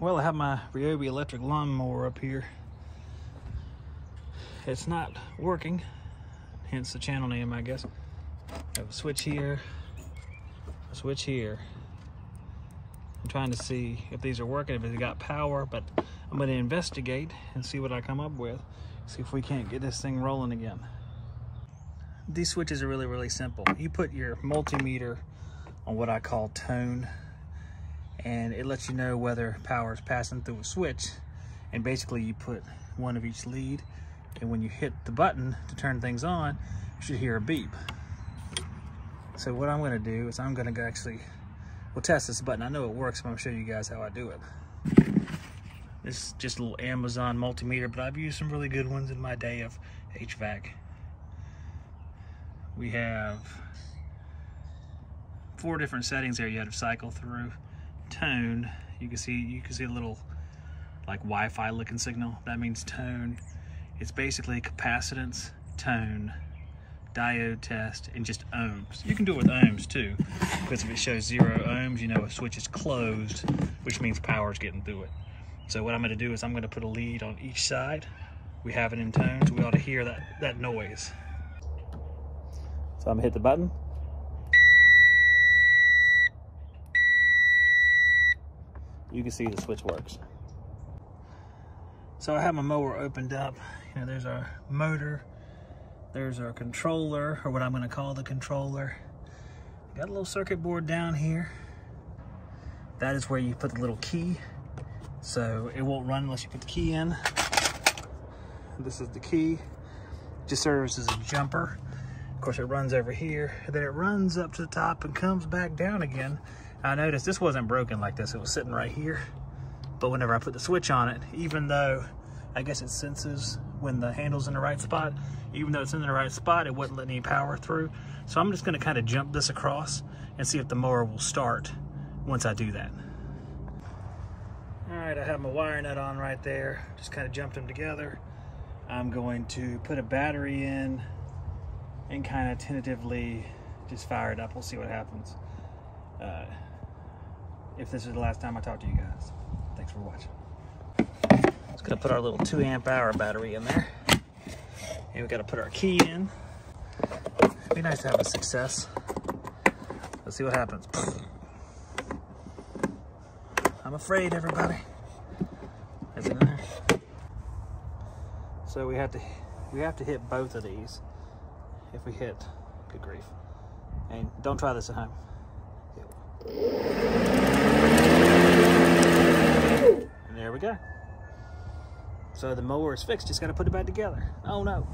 Well, I have my Ryobi electric lawnmower up here. It's not working, hence the channel name, I guess. I have a switch here, a switch here. I'm trying to see if these are working, if it's got power, but I'm going to investigate and see what I come up with. See if we can't get this thing rolling again. These switches are really, really simple. You put your multimeter on what I call tone, and it lets you know whether power is passing through a switch. And basically you put one of each lead, and when you hit the button to turn things on, you should hear a beep. So what I'm going to do is I'm going to actually, we'll test this button. I know it works, but I'm going to show you guys how I do it. This is just a little Amazon multimeter, but I've used some really good ones in my day of HVAC. We have 4 different settings there you have to cycle through. Tone, you can see a little like Wi-Fi looking signal. That means tone. It's basically capacitance, tone, diode test, and just ohms. You can do it with ohms too, because if it shows 0 ohms, you know a switch is closed, which means power is getting through it. So what I'm going to do is I'm going to put a lead on each side. We have it in tone, so we ought to hear that noise. So I'm going to hit the button. You can see the switch works. So I have my mower opened up. You know, there's our motor, there's our controller, or what I'm going to call the controller. Got a little circuit board down here. That is where you put the little key. So it won't run unless you put the key in. This is the key. Just serves as a jumper. Of course, it runs over here, and then it runs up to the top and comes back down again. I noticed this wasn't broken like this. It was sitting right here. But whenever I put the switch on it, even though I guess it senses when the handle's in the right spot, even though it's in the right spot, it wouldn't let any power through. So I'm just going to kind of jump this across and see if the mower will start once I do that. All right, I have my wire nut on right there. Just kind of jumped them together. I'm going to put a battery in and kind of tentatively just fire it up. We'll see what happens. If this is the last time I talk to you guys. Thanks for watching. Just gonna put our little 2 amp hour battery in there. And we gotta put our key in. It'd be nice to have a success. Let's see what happens. I'm afraid, everybody. Is it in there? So we have to hit both of these. If we hit, good grief. And don't try this at home. And there we go. So the mower is fixed, just gotta put it back together. Oh no.